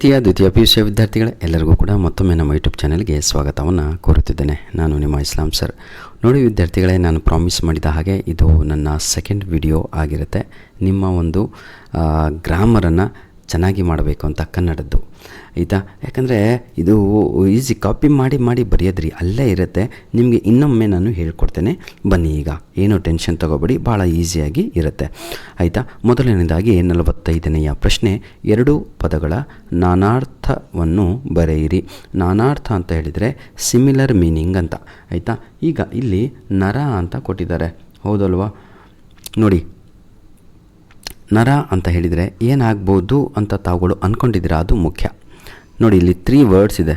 ದ್ವಿತೀಯ PUC ವಿದ್ಯಾರ್ಥಿಗಳೇ ಎಲ್ಲರಿಗೂ ಕೂಡ ಮತ್ತೊಮ್ಮೆ ನಮ್ಮ ಯೂಟ್ಯೂಬ್ ಚಾನಲ್ಗೆ ಸ್ವಾಗತವನ್ನು ಕೋರುತ್ತಿದ್ದೇನೆ. ನಾನು ನಿಮ್ಮ ಇಸ್ಲಾಂ ಸರ್. ನೋಡಿ ವಿದ್ಯಾರ್ಥಿಗಳೇ, ನಾನು ಪ್ರಾಮಿಸ್ ಮಾಡಿದ ಹಾಗೆ ಇದು ನನ್ನ ಸೆಕೆಂಡ್ ವಿಡಿಯೋ ಆಗಿರುತ್ತೆ. ನಿಮ್ಮ ಒಂದು ಗ್ರಾಮರನ್ನು ಚೆನ್ನಾಗಿ ಮಾಡಬೇಕು ಅಂತ ಕನ್ನಡದ್ದು ಆಯಿತಾ. ಯಾಕಂದರೆ ಇದು ಈಸಿ ಕಾಪಿ ಮಾಡಿ ಬರೆಯೋದ್ರಿ ಅಲ್ಲೇ ಇರುತ್ತೆ. ನಿಮಗೆ ಇನ್ನೊಮ್ಮೆ ನಾನು ಹೇಳ್ಕೊಡ್ತೇನೆ ಬನ್ನಿ. ಈಗ ಏನೂ ಟೆನ್ಷನ್ ತೊಗೋಬೇಡಿ, ಭಾಳ ಈಸಿಯಾಗಿ ಇರುತ್ತೆ ಆಯಿತಾ. ಮೊದಲನೇದಾಗಿ 45ನೆಯ ಪ್ರಶ್ನೆ, ಎರಡು ಪದಗಳ ನಾನಾರ್ಥವನ್ನು ಬರೆಯಿರಿ. ನಾನಾರ್ಥ ಅಂತ ಹೇಳಿದರೆ ಸಿಮಿಲರ್ ಮೀನಿಂಗ್ ಅಂತ ಆಯಿತಾ. ಈಗ ಇಲ್ಲಿ ನರ ಅಂತ ಕೊಟ್ಟಿದ್ದಾರೆ, ಹೌದಲ್ವಾ? ನೋಡಿ, ನರ ಅಂತ ಹೇಳಿದರೆ ಏನಾಗ್ಬೋದು ಅಂತ ತಾವುಗಳು ಅಂದ್ಕೊಂಡಿದ್ದೀರಾ, ಅದು ಮುಖ್ಯ. ನೋಡಿ, ಇಲ್ಲಿ 3 ವರ್ಡ್ಸ್ ಇದೆ,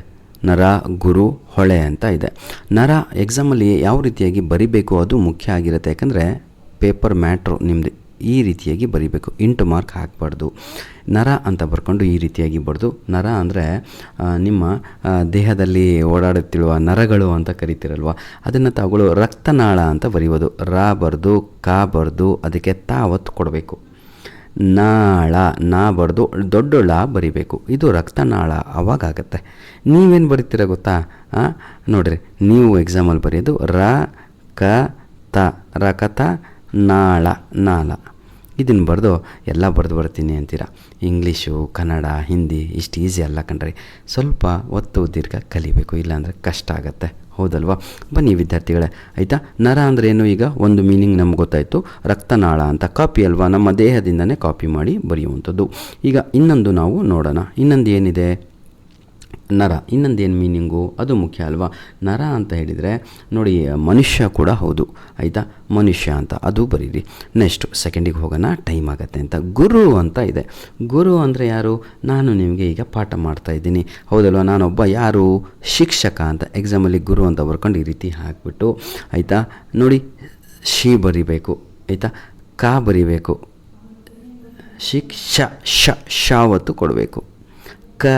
ನರ, ಗುರು, ಹೊಳೆ ಅಂತ ಇದೆ. ನರ ಎಕ್ಸಾಮಲ್ಲಿ ಯಾವ ರೀತಿಯಾಗಿ ಬರಿಬೇಕು ಅದು ಮುಖ್ಯ ಆಗಿರುತ್ತೆ. ಯಾಕಂದರೆ ಪೇಪರ್ ಮ್ಯಾಟ್ರು ನಿಮ್ಮದು ಈ ರೀತಿಯಾಗಿ ಬರಿಬೇಕು, ಇಂಟು ಮಾರ್ಕ್ ಹಾಕಬಾರ್ದು. ನರ ಅಂತ ಬರ್ಕೊಂಡು ಈ ರೀತಿಯಾಗಿ ಬರೆದು, ನರ ಅಂದರೆ ನಿಮ್ಮ ದೇಹದಲ್ಲಿ ಓಡಾಡುತ್ತಿರುವ ನರಗಳು ಅಂತ ಕರಿತೀರಲ್ವ, ಅದನ್ನು ತಾವುಗಳು ರಕ್ತನಾಳ ಅಂತ ಬರೆಯೋದು. ರ ಬರೆದು ಕ ಬರೆದು ಅದಕ್ಕೆ ತಾ ಒತ್ತು ಕೊಡಬೇಕು. ನಾಳ ನಾ ಬರೆದು ದೊಡ್ಡ ಳ ಬರಿಬೇಕು. ಇದು ರಕ್ತನಾಳ, ಅವಾಗತ್ತೆ. ನೀವೇನು ಬರೀತೀರ ಗೊತ್ತಾ? ನೋಡ್ರಿ, ನೀವು ಎಕ್ಸಾಮಲ್ಲಿ ಬರೆಯೋದು ರ ಕ ತ, ರಕತ ನಾಳ, ನಾಳ. ಇದನ್ನು ಬರೆದು ಎಲ್ಲ ಬರೆದು ಬರ್ತೀನಿ ಅಂತೀರ. ಇಂಗ್ಲೀಷು, ಕನ್ನಡ, ಹಿಂದಿ ಇಷ್ಟು ಈಸಿ ಅಲ್ಲ ಕಣ್ರಿ. ಸ್ವಲ್ಪ ಒತ್ತು ದೀರ್ಘ ಕಲಿಬೇಕು, ಇಲ್ಲಾಂದರೆ ಕಷ್ಟ ಆಗುತ್ತೆ, ಹೌದಲ್ವಾ? ಬನ್ನಿ ವಿದ್ಯಾರ್ಥಿಗಳೇ ಆಯಿತಾ. ನರ ಅಂದರೆ ಏನು? ಈಗ ಒಂದು ಮೀನಿಂಗ್ ನಮ್ಗೆ ಗೊತ್ತಾಯಿತು, ರಕ್ತನಾಳ ಅಂತ. ಕಾಪಿ ಅಲ್ವಾ, ನಮ್ಮ ದೇಹದಿಂದನೇ ಕಾಪಿ ಮಾಡಿ ಬರೆಯುವಂಥದ್ದು. ಈಗ ಇನ್ನೊಂದು ನಾವು ನೋಡೋಣ. ಇನ್ನೊಂದು ಏನಿದೆ? ನರ. ಇನ್ನೊಂದು ಏನು ಮೀನಿಂಗು ಅದು ಮುಖ್ಯ ಅಲ್ವಾ? ನರ ಅಂತ ಹೇಳಿದರೆ ನೋಡಿ, ಮನುಷ್ಯ ಕೂಡ ಹೌದು ಆಯಿತಾ, ಮನುಷ್ಯ ಅಂತ ಅದು ಬರೀರಿ. ನೆಕ್ಸ್ಟು ಸೆಕೆಂಡಿಗೆ ಹೋಗೋಣ, ಟೈಮ್ ಆಗುತ್ತೆ ಅಂತ. ಗುರು ಅಂತ ಇದೆ. ಗುರು ಅಂದರೆ ಯಾರು? ನಾನು ನಿಮಗೆ ಈಗ ಪಾಠ ಮಾಡ್ತಾಯಿದ್ದೀನಿ, ಹೌದಲ್ವ? ನಾನೊಬ್ಬ ಯಾರು? ಶಿಕ್ಷಕ ಅಂತ. ಎಕ್ಸಾಮಲ್ಲಿ ಗುರು ಅಂತ ಬರ್ಕೊಂಡು ಈ ರೀತಿ ಹಾಕಿಬಿಟ್ಟು ಆಯಿತಾ. ನೋಡಿ, ಶಿ ಬರಿಬೇಕು ಆಯಿತಾ, ಕಾ ಬರಿಬೇಕು, ಶಾವತ್ತು ಕೊಡಬೇಕು, ಕ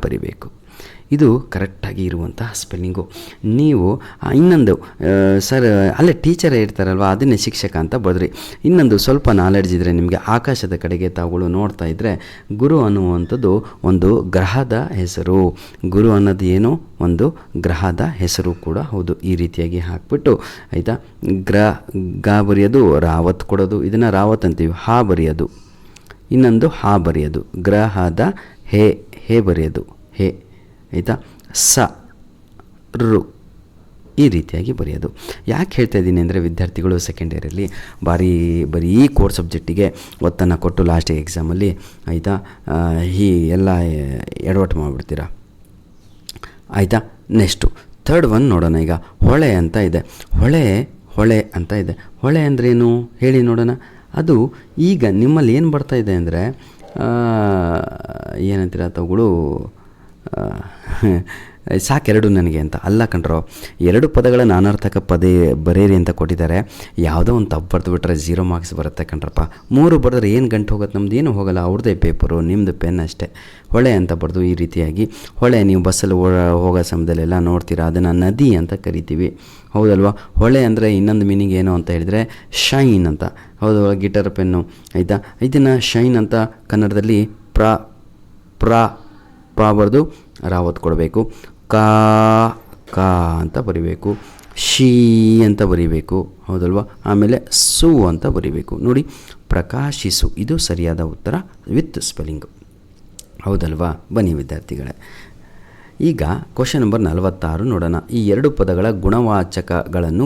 ಬರಿಬೇಕು. ಇದು ಕರೆಕ್ಟಾಗಿ ಇರುವಂತಹ ಸ್ಪೆಲ್ಲಿಂಗು. ನೀವು ಇನ್ನೊಂದು ಸರ್ ಅಲ್ಲೇ ಟೀಚರೇ ಇರ್ತಾರಲ್ವ, ಅದನ್ನೇ ಶಿಕ್ಷಕ ಅಂತ ಬರೆದ್ರಿ. ಇನ್ನೊಂದು ಸ್ವಲ್ಪ ನಾಲೆಡ್ಜ್ ಇದ್ದರೆ ನಿಮಗೆ, ಆಕಾಶದ ಕಡೆಗೆ ತಾವುಗಳು ನೋಡ್ತಾ ಇದ್ದರೆ, ಗುರು ಅನ್ನುವಂಥದ್ದು ಒಂದು ಗ್ರಹದ ಹೆಸರು. ಗುರು ಅನ್ನೋದು ಏನು? ಒಂದು ಗ್ರಹದ ಹೆಸರು ಕೂಡ ಹೌದು. ಈ ರೀತಿಯಾಗಿ ಹಾಕ್ಬಿಟ್ಟು ಆಯಿತಾ, ಗ ಬರೆಯೋದು, ರಾವತ್ ಕೊಡೋದು, ಇದನ್ನು ರಾವತ್ ಅಂತೀವಿ. ಹಾ ಬರೆಯೋದು, ಇನ್ನೊಂದು ಹಾ ಬರೆಯೋದು, ಗ್ರಹದ ಹೇ ಬರೆಯೋದು, ಹೇ ಆಯಿತಾ. ಸ ರು ಈ ರೀತಿಯಾಗಿ ಬರೆಯೋದು. ಯಾಕೆ ಹೇಳ್ತಾ ಇದ್ದೀನಿ ಅಂದರೆ, ವಿದ್ಯಾರ್ಥಿಗಳು ಸೆಕೆಂಡ್ ಇಯರಲ್ಲಿ ಬರೀ ಕೋರ್ ಸಬ್ಜೆಕ್ಟಿಗೆ ಒತ್ತನ್ನು ಕೊಟ್ಟು ಲಾಸ್ಟಿಗೆ ಎಕ್ಸಾಮಲ್ಲಿ ಆಯಿತಾ ಎಲ್ಲ ಎಡವಟ್ಟು ಮಾಡಿಬಿಡ್ತೀರಾ ಆಯಿತಾ. ನೆಕ್ಸ್ಟು ಥರ್ಡ್ ಒನ್ ನೋಡೋಣ. ಈಗ ಹೊಳೆ ಅಂತ ಇದೆ. ಹೊಳೆ ಅಂತ ಇದೆ. ಹೊಳೆ ಅಂದ್ರೇನು ಹೇಳಿ ನೋಡೋಣ. ಅದು ಈಗ ನಿಮ್ಮಲ್ಲಿ ಏನು ಬರ್ತಾಯಿದೆ ಅಂದರೆ, ಏನಂತೀರ ತಾವುಗಳು, ಸಾಕೆರಡು ನನಗೆ ಅಂತ ಅಲ್ಲ ಕಣ್ರೋ. 2 ಪದಗಳ ನಾನಾರ್ಥಕ ಬರೇರಿ ಅಂತ ಕೊಟ್ಟಿದ್ದಾರೆ. ಯಾವುದೋ ಒಂದು ತಪ್ಪು ಬರೆದು ಬಿಟ್ರೆ 0 ಮಾರ್ಕ್ಸ್ ಬರುತ್ತೆ ಕಣ್ರಪ್ಪ. 3 ಬರೆದ್ರೆ ಏನು ಗಂಟು ಹೋಗುತ್ತೆ? ನಮ್ದು ಏನೂ ಹೋಗಲ್ಲ, ಅವ್ರದ್ದೇ ಪೇಪರು, ನಿಮ್ಮದು ಪೆನ್ ಅಷ್ಟೇ. ಹೊಳೆ ಅಂತ ಬರೆದು ಈ ರೀತಿಯಾಗಿ. ಹೊಳೆ ನೀವು ಬಸ್ಸಲ್ಲಿ ಹೋಗೋ ಸಮಯದಲ್ಲೆಲ್ಲ ನೋಡ್ತೀರಾ, ಅದನ್ನು ನದಿ ಅಂತ ಕರಿತೀವಿ, ಹೌದಲ್ವಾ? ಹೊಳೆ ಅಂದರೆ ಇನ್ನೊಂದು ಮೀನಿಂಗ್ ಏನು ಅಂತ ಹೇಳಿದರೆ ಶೈನ್ ಅಂತ, ಹೌದು. ಗಿಟಾರ್ ಪೆನ್ನು ಆಯಿತಾ, ಇದನ್ನು ಶೈನ್ ಅಂತ ಕನ್ನಡದಲ್ಲಿ ಪ್ರಾ ಬರೆದು ರಾವತ್ ಕೊಡಬೇಕು. ಕಾ ಅಂತ ಬರಿಬೇಕು. ಶೀ ಅಂತ ಬರಿಬೇಕು, ಹೌದಲ್ವಾ? ಆಮೇಲೆ ಸು ಅಂತ ಬರಿಬೇಕು. ನೋಡಿ, ಪ್ರಕಾಶಿಸು, ಇದು ಸರಿಯಾದ ಉತ್ತರ ವಿತ್ ಸ್ಪೆಲ್ಲಿಂಗು, ಹೌದಲ್ವಾ? ಬನ್ನಿ ವಿದ್ಯಾರ್ಥಿಗಳೇ, ಈಗ ಕ್ವಶನ್ ನಂಬರ್ 46 ನೋಡೋಣ. ಈ 2 ಪದಗಳ ಗುಣವಾಚಕಗಳನ್ನು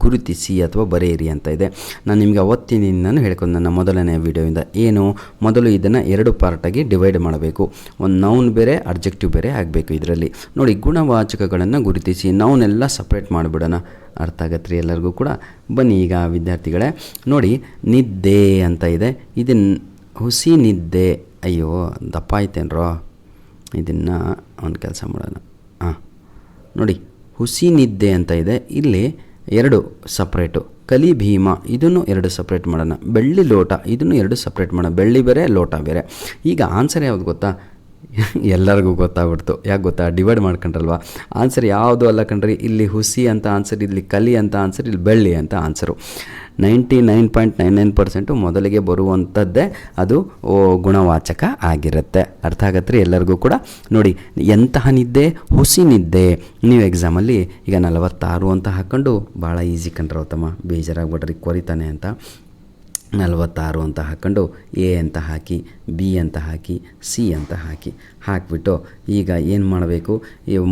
ಗುರುತಿಸಿ ಅಥವಾ ಬರೆಯಿರಿ ಅಂತ ಇದೆ. ನಾನು ನಿಮಗೆ ಅವತ್ತಿನಿಂದನೂ ಹೇಳ್ಕೊಂಡು ನನ್ನ ಮೊದಲನೇ ವಿಡಿಯೋಯಿಂದ ಏನು, ಮೊದಲು ಇದನ್ನು 2 ಪಾರ್ಟಾಗಿ ಡಿವೈಡ್ ಮಾಡಬೇಕು. ಒಂದು ನೌನ್ ಬೇರೆ, ಅಬ್ಜೆಕ್ಟಿವ್ ಬೇರೆ ಆಗಬೇಕು ಇದರಲ್ಲಿ. ನೋಡಿ, ಗುಣವಾಚಕಗಳನ್ನು ಗುರುತಿಸಿ. ನೌನೆಲ್ಲ ಸಪ್ರೇಟ್ ಮಾಡಿಬಿಡೋಣ, ಅರ್ಥ ಆಗತ್ತೆ ರೀ ಎಲ್ಲರಿಗೂ ಕೂಡ. ಬನ್ನಿ ಈಗ ವಿದ್ಯಾರ್ಥಿಗಳೇ, ನೋಡಿ, ನಿದ್ದೆ ಅಂತ ಇದೆ. ಇದನ್ನು ಹುಸಿ ನಿದ್ದೆ, ಅಯ್ಯೋ ದಪ್ಪ ಆಯ್ತೇನ್ರೋ, ಇದನ್ನು ಒಂದು ಕೆಲಸ ಮಾಡೋಣ. ನೋಡಿ, ಹುಸಿ ನಿದ್ದೆ ಅಂತ ಇದೆ. ಇಲ್ಲಿ 2 ಸಪ್ರೇಟು. ಕಲಿ ಭೀಮ, ಇದನ್ನು 2 ಸಪ್ರೇಟ್ ಮಾಡೋಣ. ಬೆಳ್ಳಿ ಲೋಟ, ಇದನ್ನು 2 ಸಪ್ರೇಟ್ ಮಾಡೋಣ. ಬೆಳ್ಳಿ ಬೇರೆ, ಲೋಟ ಬೇರೆ. ಈಗ ಆನ್ಸರ್ ಯಾವುದು ಗೊತ್ತಾ? ಎಲ್ಲರಿಗೂ ಗೊತ್ತಾಗ್ಬಿಡ್ತು. ಯಾಕೆ ಗೊತ್ತಾ? ಡಿವೈಡ್ ಮಾಡ್ಕೊಂಡ್ರಲ್ವ. ಆನ್ಸರ್ ಯಾವುದು ಅಲ್ಲ ಕಣ್ರಿ. ಇಲ್ಲಿ ಹುಸಿ ಅಂತ ಆನ್ಸರ್, ಇಲ್ಲಿ ಕಲಿ ಅಂತ ಆನ್ಸರ್, ಇಲ್ಲಿ ಬೆಳ್ಳಿ ಅಂತ ಆನ್ಸರು. 99.99% ಮೊದಲಿಗೆ ಬರುವಂಥದ್ದೇ ಅದು ಗುಣವಾಚಕ ಆಗಿರುತ್ತೆ. ಅರ್ಥ ಆಗತ್ತೆ ರೀ ಎಲ್ಲರಿಗೂ ಕೂಡ. ನೋಡಿ, ಎಂತಹ ನಿದ್ದೆ, ಹುಸಿ ನಿದ್ದೆ. ನೀವು ಎಕ್ಸಾಮಲ್ಲಿ ಈಗ 46 ಅಂತ ಹಾಕ್ಕೊಂಡು ಭಾಳ ಈಸಿ ಕಂಡ್ರೆ ತಮ್ಮ, ಬೇಜಾರಾಗ್ಬಿಟ್ರಿ ಕೊರಿತಾನೆ ಅಂತ 46 ಅಂತ ಹಾಕ್ಕೊಂಡು ಎ ಅಂತ ಹಾಕಿ, ಬಿ ಅಂತ ಹಾಕಿ, ಸಿ ಅಂತ ಹಾಕಿಬಿಟ್ಟು ಈಗ ಏನು ಮಾಡಬೇಕು,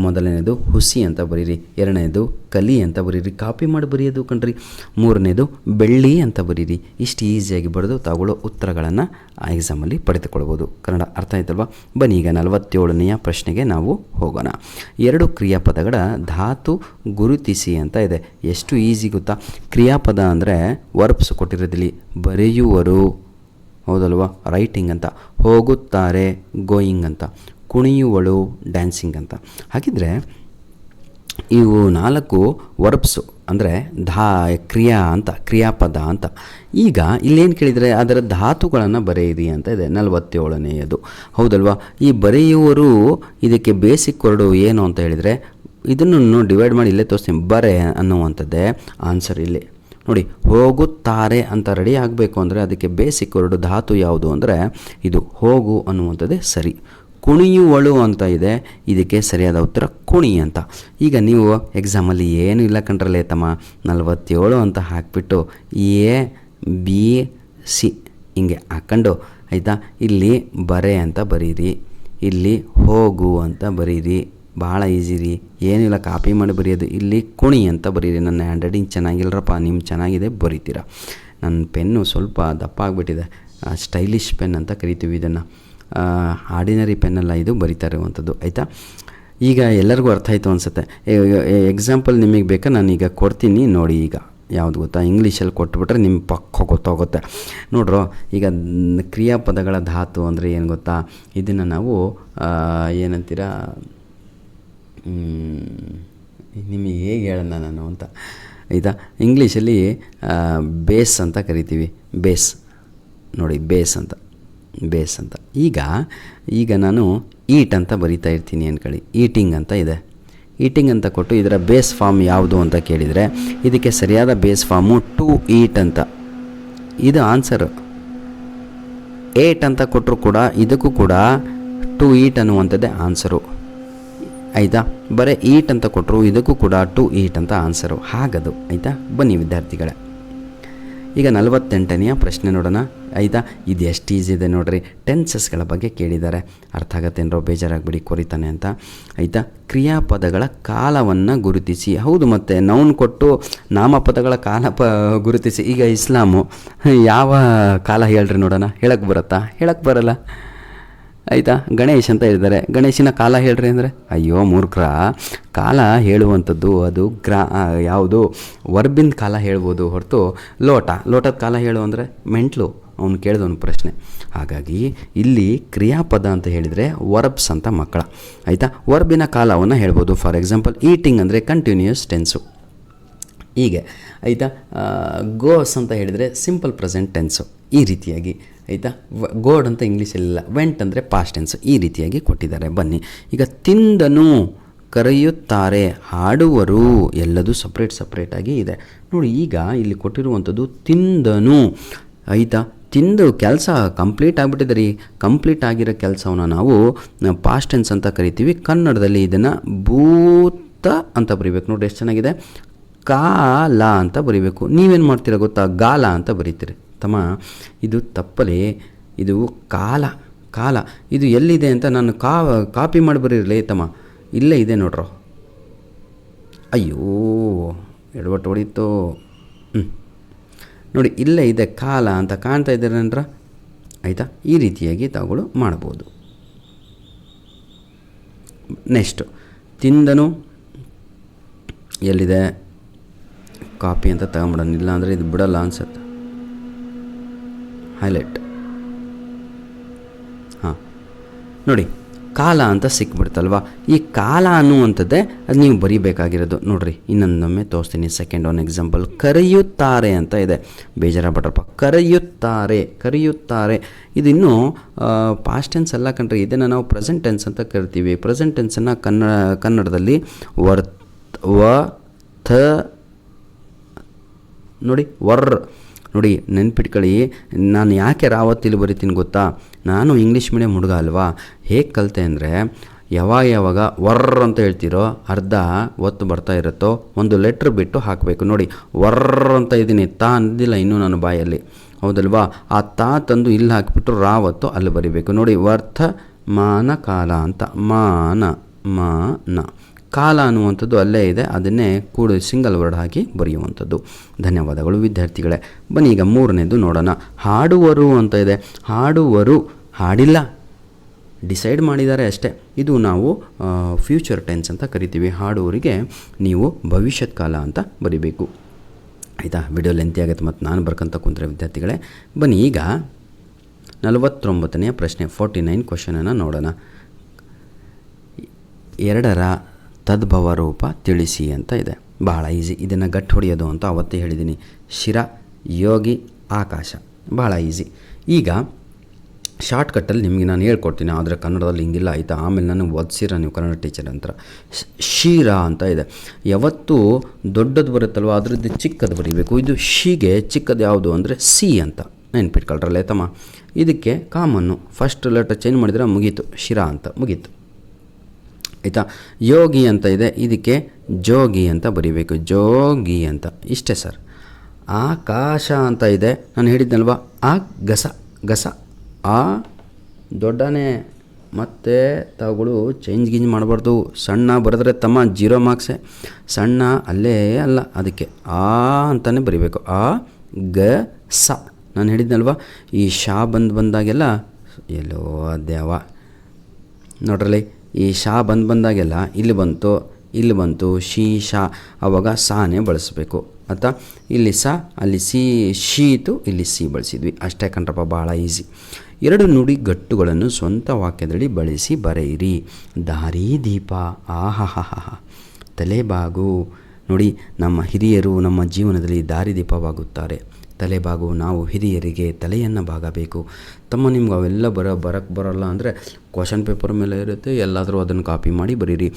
ಮೊದಲನೇದು ಹುಸಿ ಅಂತ ಬರೀರಿ, ಎರಡನೇದು ಕಲಿ ಅಂತ ಬರೀರಿ, ಕಾಪಿ ಮಾಡಿ ಬರೆಯೋದು ಕಣ್ರಿ, ಮೂರನೇದು ಬೆಳ್ಳಿ ಅಂತ ಬರೀರಿ. ಇಷ್ಟು ಈಸಿಯಾಗಿ ಬರೆದು ತಗೊಳ್ಳೋ ಉತ್ತರಗಳನ್ನು ಎಕ್ಸಾಮಲ್ಲಿ ಪಡೆದುಕೊಳ್ಬೋದು. ಕನ್ನಡ ಅರ್ಥ ಆಯ್ತಲ್ವಾ? ಬನ್ನಿ ಈಗ 47ನೆಯ ಪ್ರಶ್ನೆಗೆ ನಾವು ಹೋಗೋಣ. 2 ಕ್ರಿಯಾಪದಗಳ ಧಾತು ಗುರುತಿಸಿ ಅಂತ ಇದೆ. ಎಷ್ಟು ಈಸಿ ಗೊತ್ತಾ? ಕ್ರಿಯಾಪದ ಅಂದರೆ ವರ್ಬ್ಸ್ ಕೊಟ್ಟಿರೋದಿಲ್ಲಿ, ಬರೆಯುವರು, ಹೌದಲ್ವಾ, ರೈಟಿಂಗ್ ಅಂತ, ಹೋಗುತ್ತಾರೆ, ಗೋಯಿಂಗ್ ಅಂತ, ಕುಣಿಯುವಳು, ಡ್ಯಾನ್ಸಿಂಗ್ ಅಂತ. ಹಾಗಿದ್ರೆ ಇವು 4 ವರ್ಬ್ಸು ಅಂದರೆ ಕ್ರಿಯಾ ಅಂತ, ಕ್ರಿಯಾಪದ ಅಂತ. ಈಗ ಇಲ್ಲೇನು ಕೇಳಿದರೆ ಅದರ ಧಾತುಗಳನ್ನು ಬರೆಯಿರಿ ಅಂತ ಇದೆ 47ನೇಯದು, ಹೌದಲ್ವಾ. ಈ ಬರೆಯುವರು ಇದಕ್ಕೆ ಬೇಸಿಕ್ ವರ್ಡು ಏನು ಅಂತ ಹೇಳಿದರೆ, ಇದನ್ನು ಡಿವೈಡ್ ಮಾಡಿ ಇಲ್ಲೇ ತೋರಿಸ್ತೀನಿ. ಬರೆ ಅನ್ನುವಂಥದ್ದೇ ಆನ್ಸರ್ ಇಲ್ಲಿ. ನೋಡಿ, ಹೋಗುತ್ತಾರೆ ಅಂತ ರೆಡಿ ಆಗಬೇಕು ಅಂದರೆ ಅದಕ್ಕೆ ಬೇಸಿಕ್ ವರ್ಡು ಧಾತು ಯಾವುದು ಅಂದರೆ ಇದು ಹೋಗು ಅನ್ನುವಂಥದ್ದೇ ಸರಿ. ಕುಣಿಯುವಳು ಅಂತ ಇದೆ, ಇದಕ್ಕೆ ಸರಿಯಾದ ಉತ್ತರ ಕುಣಿ ಅಂತ. ಈಗ ನೀವು ಎಕ್ಸಾಮಲ್ಲಿ ಏನು ಇಲ್ಲ ಕಂಡ್ರಲ್ಲೇ ತಮ್ಮ, 47 ಅಂತ ಹಾಕಿಬಿಟ್ಟು ಎ ಬಿ ಸಿ ಹಿಂಗೆ ಹಾಕ್ಕೊಂಡು ಆಯಿತಾ, ಇಲ್ಲಿ ಬರೆ ಅಂತ ಬರೀರಿ, ಇಲ್ಲಿ ಹೋಗು ಅಂತ ಬರೀರಿ, ಭಾಳ ಈಸಿ ರೀ, ಏನಿಲ್ಲ ಕಾಪಿ ಮಾಡಿ ಬರೆಯೋದು. ಇಲ್ಲಿ ಕುಣಿ ಅಂತ ಬರೀರಿ. ನನ್ನ ಹ್ಯಾಂಡ್ ರೈಟಿಂಗ್ ಚೆನ್ನಾಗಿಲ್ಲರಪ್ಪ, ನಿಮ್ಮ ಚೆನ್ನಾಗಿದೆ ಬರೀತೀರ. ನನ್ನ ಪೆನ್ನು ಸ್ವಲ್ಪ ದಪ್ಪ ಆಗಿಬಿಟ್ಟಿದೆ, ಸ್ಟೈಲಿಶ್ ಪೆನ್ ಅಂತ ಕರಿತೀವಿ ಇದನ್ನು, ಆರ್ಡಿನರಿ ಪೆನ್ನಲ್ಲ ಇದು, ಬರಿತಾ ಇರುವಂಥದ್ದು ಆಯಿತಾ. ಈಗ ಎಲ್ಲರಿಗೂ ಅರ್ಥ ಆಯಿತು ಅನಿಸುತ್ತೆ. ಎಕ್ಸಾಂಪಲ್ ನಿಮಗೆ ಬೇಕಾ ನಾನೀಗ ಕೊಡ್ತೀನಿ ನೋಡಿ. ಈಗ ಯಾವುದು ಗೊತ್ತಾ, ಇಂಗ್ಲೀಷಲ್ಲಿ ಕೊಟ್ಬಿಟ್ರೆ ನಿಮ್ಮ ಪಕ್ಕ ಗೊತ್ತಾಗುತ್ತೆ ನೋಡ್ರೋ. ಈಗ ಕ್ರಿಯಾಪದಗಳ ಧಾತು ಅಂದರೆ ಏನು ಗೊತ್ತಾ, ಇದನ್ನು ನಾವು ಏನಂತೀರ, ನಿಮಗೆ ಹೇಗೆ ಹೇಳೋಣ ನಾನು ಅಂತ ಆಯಿತಾ. ಇಂಗ್ಲೀಷಲ್ಲಿ ಬೇಸ್ ಅಂತ ಕರಿತೀವಿ, ಬೇಸ್ ನೋಡಿ, ಬೇಸ್ ಅಂತ. ಈಗ ನಾನು ಈಟ್ ಅಂತ ಬರಿತಾ ಇರ್ತೀನಿ ಅಂದ್ಕೊಳ್ಳಿ, ಈಟಿಂಗ್ ಅಂತ ಇದೆ. ಈಟಿಂಗ್ ಅಂತ ಕೊಟ್ಟು ಇದರ ಬೇಸ್ ಫಾರ್ಮ್ ಯಾವುದು ಅಂತ ಕೇಳಿದರೆ ಇದಕ್ಕೆ ಸರಿಯಾದ ಬೇಸ್ ಫಾರ್ಮು ಟು ಈಟ್ ಅಂತ, ಇದು ಆನ್ಸರು. ಏಟ್ ಅಂತ ಕೊಟ್ಟರು ಕೂಡ ಇದಕ್ಕೂ ಕೂಡ ಟು ಈಟ್ ಅನ್ನುವಂಥದ್ದೇ ಆನ್ಸರು ಆಯಿತಾ. ಬರೀ ಈಟ್ ಅಂತ ಕೊಟ್ಟರು ಇದಕ್ಕೂ ಕೂಡ ಟು ಈಟ್ ಅಂತ ಆನ್ಸರು, ಹಾಗದು ಆಯಿತಾ. ಬನ್ನಿ ವಿದ್ಯಾರ್ಥಿಗಳೇ, ಈಗ 48ನೆಯ ಪ್ರಶ್ನೆ ನೋಡೋಣ ಆಯಿತಾ. ಇದು ಎಷ್ಟು ಈಸಿ ಇದೆ ನೋಡ್ರಿ. ಟೆನ್ಸಸ್ಗಳ ಬಗ್ಗೆ ಕೇಳಿದ್ದಾರೆ, ಅರ್ಥ ಆಗತ್ತೇನೋ, ಬೇಜಾರಾಗ್ಬಿಡಿ ಕೊರಿತಾನೆ ಅಂತ ಆಯಿತಾ. ಕ್ರಿಯಾಪದಗಳ ಕಾಲವನ್ನು ಗುರುತಿಸಿ, ಹೌದು, ಮತ್ತು ನೌನ್ ಕೊಟ್ಟು ನಾಮಪದಗಳ ಕಾಲ ಗುರುತಿಸಿ. ಈಗ ಇಸ್ಲಾಮು ಯಾವ ಕಾಲ ಹೇಳ್ರಿ ನೋಡೋಣ, ಹೇಳಕ್ಕೆ ಬರುತ್ತಾ? ಹೇಳಕ್ಕೆ ಬರಲ್ಲ ಆಯಿತಾ. ಗಣೇಶ್ ಅಂತ ಹೇಳಿದ್ದಾರೆ, ಗಣೇಶನ ಕಾಲ ಹೇಳ್ರಿ ಅಂದರೆ ಅಯ್ಯೋ ಮೂರ್ಖರ, ಕಾಲ ಹೇಳುವಂಥದ್ದು ಅದು ಯಾವುದು ವರ್ಬಿನ ಕಾಲ ಹೇಳ್ಬೋದು ಹೊರತು ಲೋಟದ ಕಾಲ ಹೇಳು ಅಂದರೆ ಮೆಂಟ್ಲು ಅವ್ನು ಕೇಳಿದವನು ಪ್ರಶ್ನೆ. ಹಾಗಾಗಿ ಇಲ್ಲಿ ಕ್ರಿಯಾಪದ ಅಂತ ಹೇಳಿದರೆ ವರ್ಬ್ಸ್ ಅಂತ ಮಕ್ಕಳ ಆಯಿತಾ. ವರ್ಬಿನ ಕಾಲವನ್ನು ಹೇಳ್ಬೋದು. ಫಾರ್ ಎಕ್ಸಾಂಪಲ್ ಈಟಿಂಗ್ ಅಂದರೆ ಕಂಟಿನ್ಯೂಯಸ್ ಟೆನ್ಸು, ಹೀಗೆ ಆಯಿತಾ. ಗೋಸ್ ಅಂತ ಹೇಳಿದರೆ ಸಿಂಪಲ್ ಪ್ರೆಸೆಂಟ್ ಟೆನ್ಸು, ಈ ರೀತಿಯಾಗಿ ಆಯಿತಾ. ಗೋಡ್ ಅಂತ ಇಂಗ್ಲೀಷಲ್ಲಿಲ್ಲ, ವೆಂಟ್ ಅಂದರೆ ಪಾಸ್ಟ್ ಟೆನ್ಸು, ಈ ರೀತಿಯಾಗಿ ಕೊಟ್ಟಿದ್ದಾರೆ. ಬನ್ನಿ ಈಗ ತಿಂದನು, ಕರೆಯುತ್ತಾರೆ, ಹಾಡುವರು, ಎಲ್ಲದೂ ಸಪ್ರೇಟಾಗಿ ಇದೆ ನೋಡಿ. ಈಗ ಇಲ್ಲಿ ಕೊಟ್ಟಿರುವಂಥದ್ದು ತಿಂದನು ಆಯಿತಾ. ತಿಂದು ಕೆಲಸ ಕಂಪ್ಲೀಟ್ ಆಗಿಬಿಟ್ಟಿದೆ ರೀ. ಕಂಪ್ಲೀಟ್ ಆಗಿರೋ ಕೆಲಸವನ್ನು ನಾವು ಪಾಸ್ಟ್ ಟೆನ್ಸ್ ಅಂತ ಕರಿತೀವಿ. ಕನ್ನಡದಲ್ಲಿ ಇದನ್ನು ಭೂತ ಅಂತ ಬರೀಬೇಕು ನೋಡಿ, ಎಷ್ಟು ಚೆನ್ನಾಗಿದೆ. ಕಾಲ ಅಂತ ಬರೀಬೇಕು. ನೀವೇನು ಮಾಡ್ತೀರ ಗೊತ್ತಾ, ಗಾಲ ಅಂತ ಬರೀತೀರಿ ತಮ್ಮ. ಇದು ತಪ್ಪಲೇ, ಇದು ಕಾಲ ಇದು ಎಲ್ಲಿದೆ ಅಂತ ನಾನು ಕಾಪಿ ಮಾಡಿ ಬರೀರಲೇ ತಮ್ಮ, ಇಲ್ಲೇ ಇದೆ ನೋಡ್ರೋ. ಅಯ್ಯೋ ಎಡವಟ್ಟು ಹೊಡಿತು. ನೋಡಿ ಇಲ್ಲೇ ಇದೆ, ಕಾಲ ಅಂತ ಕಾಣ್ತಾ ಇದ್ದೀರನ್ರ ಆಯಿತಾ. ಈ ರೀತಿಯಾಗಿ ತಾವುಗಳು ಮಾಡ್ಬೋದು. ನೆಕ್ಸ್ಟು ತಿಂದನು ಎಲ್ಲಿದೆ, ಕಾಪಿ ಅಂತ ತಗೊಂಬಿಡೋಣ, ಇಲ್ಲ ಅಂದರೆ ಇದು ಬಿಡಲ್ಲ ಅನ್ಸುತ್ತೆ. ಹೈಲೈಟ್, ಹಾಂ ನೋಡಿ, ಕಾಲ ಅಂತ ಸಿಕ್ಬಿಡ್ತಲ್ವ. ಈ ಕಾಲ ಅನ್ನುವಂಥದ್ದೇ ಅದು ನೀವು ಬರೀಬೇಕಾಗಿರೋದು ನೋಡ್ರಿ. ಇನ್ನೊಂದೊಮ್ಮೆ ತೋರಿಸ್ತೀನಿ, ಸೆಕೆಂಡ್ ಒನ್ ಎಕ್ಸಾಂಪಲ್. ಕರೆಯುತ್ತಾರೆ ಅಂತ ಇದೆ, ಬೇಜಾರಾಗ್ಬಿಟ್ರಪ್ಪ. ಕರೆಯುತ್ತಾರೆ ಇದು ಇನ್ನೂ ಪಾಸ್ಟ್ ಟೆನ್ಸ್ ಅಲ್ಲ ಕಣ್ರಿ, ಇದನ್ನು ನಾವು ಪ್ರೆಸೆಂಟ್ ಟೆನ್ಸ್ ಅಂತ ಕರಿತೀವಿ. ಪ್ರೆಸೆಂಟ್ ಟೆನ್ಸನ್ನು ಕನ್ನಡದಲ್ಲಿ ನೋಡಿ ನೋಡಿ ನೆನ್ಪಿಟ್ಕೊಳ್ಳಿ, ನಾನು ಯಾಕೆ ರಾವತ್ ಇಲ್ಲಿ ಬರಿತೀನಿ ಗೊತ್ತಾ? ನಾನು ಇಂಗ್ಲೀಷ್ ಮೀಡಿಯಮ್ ಹುಡುಗ ಅಲ್ವಾ. ಹೇಗೆ ಕಲಿತೆ ಅಂದರೆ, ಯಾವಾಗ ವರ್ರ್ ಅಂತ ಹೇಳ್ತಿರೋ ಅರ್ಧ ಒತ್ತು ಬರ್ತಾ ಇರುತ್ತೋ ಒಂದು ಲೆಟ್ರ್ ಬಿಟ್ಟು ಹಾಕಬೇಕು. ನೋಡಿ ವರ್ರ್ ಅಂತ ಇದ್ದೀನಿ, ತಾ ಅಂದಿಲ್ಲ ಇನ್ನೂ ನಾನು ಬಾಯಲ್ಲಿ, ಹೌದಲ್ವಾ? ಆ ತಾ ತಂದು ಇಲ್ಲಿ ಹಾಕಿಬಿಟ್ಟು ರಾವತ್ತು ಅಲ್ಲಿ ಬರಿಬೇಕು. ನೋಡಿ ವರ್ತಮಾನ ಕಾಲ ಅಂತ, ಮಾನ ಕಾಲ ಅನ್ನುವಂಥದ್ದು ಅಲ್ಲೇ ಇದೆ, ಅದನ್ನೇ ಸಿಂಗಲ್ ವರ್ಡ್ ಹಾಕಿ ಬರೆಯುವಂಥದ್ದು. ಧನ್ಯವಾದಗಳು ವಿದ್ಯಾರ್ಥಿಗಳೇ. ಬನ್ನಿ ಈಗ ಮೂರನೇದು ನೋಡೋಣ. ಹಾಡುವರು ಅಂತ ಇದೆ. ಹಾಡುವರು ಹಾಡಿಲ್ಲ, ಡಿಸೈಡ್ ಮಾಡಿದ್ದಾರೆ ಅಷ್ಟೇ. ಇದು ನಾವು ಫ್ಯೂಚರ್ ಟೆನ್ಸ್ ಅಂತ ಕರಿತೀವಿ. ಹಾಡುವರಿಗೆ ನೀವು ಭವಿಷ್ಯತ್ ಕಾಲ ಅಂತ ಬರಿಬೇಕು. ಆಯಿತಾ? ವಿಡಿಯೋ ಲೆಂತಿ ಆಗುತ್ತೆ ಮತ್ತು ನಾನು ಬರ್ಕೊಂತ ಕುಂತ್ರೆ ವಿದ್ಯಾರ್ಥಿಗಳೇ. ಬನ್ನಿ ಈಗ 49ನೇ ಪ್ರಶ್ನೆ, 49 ಕ್ವಶನನ್ನು ನೋಡೋಣ. 2ರ ತದ್ಭವ ರೂಪ ತಿಳಿಸಿ ಅಂತ ಇದೆ. ಭಾಳ ಈಸಿ, ಇದನ್ನು ಗಟ್ಟಿ ಹೊಡೆಯೋದು ಅಂತ ಅವತ್ತೇ ಹೇಳಿದ್ದೀನಿ. ಶಿರ, ಯೋಗಿ, ಆಕಾಶ, ಭಾಳ ಈಸಿ. ಈಗ ಶಾರ್ಟ್ಕಟ್ಟಲ್ಲಿ ನಿಮಗೆ ನಾನು ಹೇಳ್ಕೊಡ್ತೀನಿ, ಆದರೆ ಕನ್ನಡದಲ್ಲಿ ಹಿಂಗಿಲ್ಲ, ಆಯಿತಾ? ಆಮೇಲೆ ನನಗೆ ಓದಿಸಿರ ನೀವು ಕನ್ನಡ ಟೀಚರ್ ಅಂತ. ಶಿರ ಅಂತ ಇದೆ. ಯಾವತ್ತೂ ದೊಡ್ಡದು ಬರುತ್ತಲ್ವ, ಅದರದ್ದು ಚಿಕ್ಕದು ಬರೀಬೇಕು. ಇದು ಶಿಗೆ ಚಿಕ್ಕದು ಯಾವುದು ಅಂದರೆ ಸಿ ಅಂತ ನೆನ್ಪಿಟ್ಕೊಳ್ರಲ್ಲ ತಮ್ಮ. ಇದಕ್ಕೆ ಕಾಮನ್ನು ಫಸ್ಟ್ ಲೆಟರ್ ಚೇಂಜ್ ಮಾಡಿದರೆ ಮುಗೀತು, ಶಿರ ಅಂತ ಮುಗೀತು, ಆಯಿತಾ? ಯೋಗಿ ಅಂತ ಇದೆ, ಇದಕ್ಕೆ ಜೋಗಿ ಅಂತ ಬರೀಬೇಕು, ಜೋಗಿ ಅಂತ. ಇಷ್ಟೇ ಸರ್. ಆಕಾಶ ಅಂತ ಇದೆ, ನಾನು ಹೇಳಿದ್ನಲ್ವ, ಆ ಗಸ ಆ ದೊಡ್ಡನೇ, ಮತ್ತು ತಾವುಗಳು ಚೇಂಜ್ ಮಾಡಬಾರ್ದು. ಸಣ್ಣ ಬರೆದ್ರೆ ತಮ್ಮ 0 ಮಾರ್ಕ್ಸೇ. ಸಣ್ಣ ಅಲ್ಲೇ ಅಲ್ಲ, ಅದಕ್ಕೆ ಆ ಅಂತಲೇ ಬರೀಬೇಕು. ಆ ಗ ಸ, ನಾನು ಹೇಳಿದ್ನಲ್ವ, ಈ ಶಾ ಬಂದಾಗೆಲ್ಲ ಎಲ್ಲೋ ದೇವ ನೋಡ್ರಲ್ಲಿ, ಈ ಶಾ ಬಂದಾಗೆಲ್ಲ ಇಲ್ಲಿ ಬಂತು ಶೀ ಶಾ, ಆವಾಗ ಸಾನೇ ಬಳಸಬೇಕು. ಆಯಿತಾ? ಇಲ್ಲಿ ಸ, ಅಲ್ಲಿ ಶೀತು, ಇಲ್ಲಿ ಸಿ ಬಳಸಿದ್ವಿ ಅಷ್ಟೇ ಕಣ್ರಪ್ಪ, ಭಾಳ ಈಸಿ. 2 ನುಡಿಗಟ್ಟುಗಳನ್ನು ಸ್ವಂತ ವಾಕ್ಯದಲ್ಲಿ ಬಳಸಿ ಬರೆಯಿರಿ. ದಾರಿದೀಪ, ಆಹಾಹಾಹಾ, ತಲೆಬಾಗು. ನೋಡಿ, ನಮ್ಮ ಹಿರಿಯರು ನಮ್ಮ ಜೀವನದಲ್ಲಿ ದಾರಿದೀಪವಾಗುತ್ತಾರೆ. ತಲೆಬಾಗು, ನಾವು ಹಿರಿಯರಿಗೆ ತಲೆಯನ್ನು ಬಾಗಬೇಕು. ತಮ್ಮ ನಿಮ್ಗೆ ಅವೆಲ್ಲ ಬರೋಕ್ಕೆ ಬರೋಲ್ಲ ಅಂದರೆ ಕ್ವಶನ್ ಪೇಪರ್ ಮೇಲೆ ಇರುತ್ತೆ, ಎಲ್ಲಾದರೂ ಅದನ್ನು ಕಾಪಿ ಮಾಡಿ ಬರೀರಿ.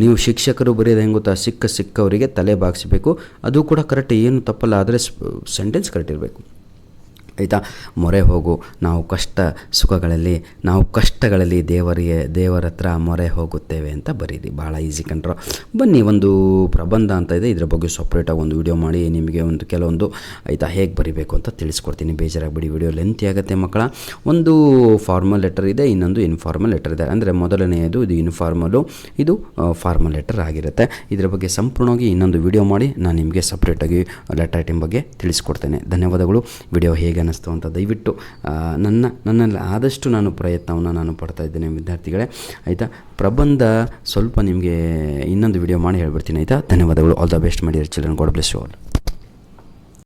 ನೀವು ಶಿಕ್ಷಕರು ಬರೆಯೋದು ಹೆಂಗೆ ಗೊತ್ತಾ? ಸಿಕ್ಕವರಿಗೆ ತಲೆ ಬಾಗಿಸಬೇಕು. ಅದು ಕೂಡ ಕರೆಕ್ಟ್, ಏನು ತಪ್ಪಲ್ಲ, ಆದರೆ ಸೆಂಟೆನ್ಸ್ ಕರೆಕ್ಟ್ ಇರಬೇಕು. ಆಯಿತಾ? ಮೊರೆ ಹೋಗು, ನಾವು ಕಷ್ಟಗಳಲ್ಲಿ ದೇವರ ಹತ್ರ ಮೊರೆ ಹೋಗುತ್ತೇವೆ ಅಂತ ಬರೀರಿ. ಭಾಳ ಈಸಿ ಕಂಡ್ರು. ಬನ್ನಿ, ಒಂದು ಪ್ರಬಂಧ ಅಂತ ಇದೆ, ಇದರ ಬಗ್ಗೆ ಸಪ್ರೇಟಾಗಿ ಒಂದು ವಿಡಿಯೋ ಮಾಡಿ ನಿಮಗೆ ಕೆಲವೊಂದು ಆಯಿತಾ ಹೇಗೆ ಬರೀಬೇಕು ಅಂತ ತಿಳಿಸ್ಕೊಡ್ತೀನಿ. ಬೇಜಾರಾಗಬೇಡಿ, ವಿಡಿಯೋ ಲೆಂತಿ ಆಗುತ್ತೆ ಮಕ್ಕಳ. ಒಂದು ಫಾರ್ಮಲ್ ಲೆಟರ್ ಇದೆ, ಇನ್ನೊಂದು ಇನ್ಫಾರ್ಮಲ್ ಲೆಟರ್ ಇದೆ. ಅಂದರೆ ಮೊದಲನೆಯದು ಇದು ಇನ್ಫಾರ್ಮಲು, ಇದು ಫಾರ್ಮಲ್ ಲೆಟರ್ ಆಗಿರುತ್ತೆ. ಇದರ ಬಗ್ಗೆ ಸಂಪೂರ್ಣವಾಗಿ ಇನ್ನೊಂದು ವಿಡಿಯೋ ಮಾಡಿ ನಾನು ನಿಮಗೆ ಸಪ್ರೇಟಾಗಿ ಲೆಟರ್ ರೈಟಿಂಗ್ ಬಗ್ಗೆ ತಿಳಿಸ್ಕೊಡ್ತೇನೆ. ಧನ್ಯವಾದಗಳು. ವಿಡಿಯೋ ಹೇಗೆ ಅನ್ನಿಸ್ತು ಅಂತ ದಯವಿಟ್ಟು ನನ್ನಲ್ಲಿ ಆದಷ್ಟು ನಾನು ಪ್ರಯತ್ನವನ್ನು ಪಡ್ತಾ ಇದ್ದೇನೆ ವಿದ್ಯಾರ್ಥಿಗಳೇ. ಆಯಿತಾ? ಪ್ರಬಂಧ ಸ್ವಲ್ಪ ನಿಮಗೆ ಇನ್ನೊಂದು ವಿಡಿಯೋ ಮಾಡಿ ಹೇಳ್ಬಿಡ್ತೀನಿ. ಆಯಿತಾ? ಧನ್ಯವಾದಗಳು. All the best my dear children. God bless you all.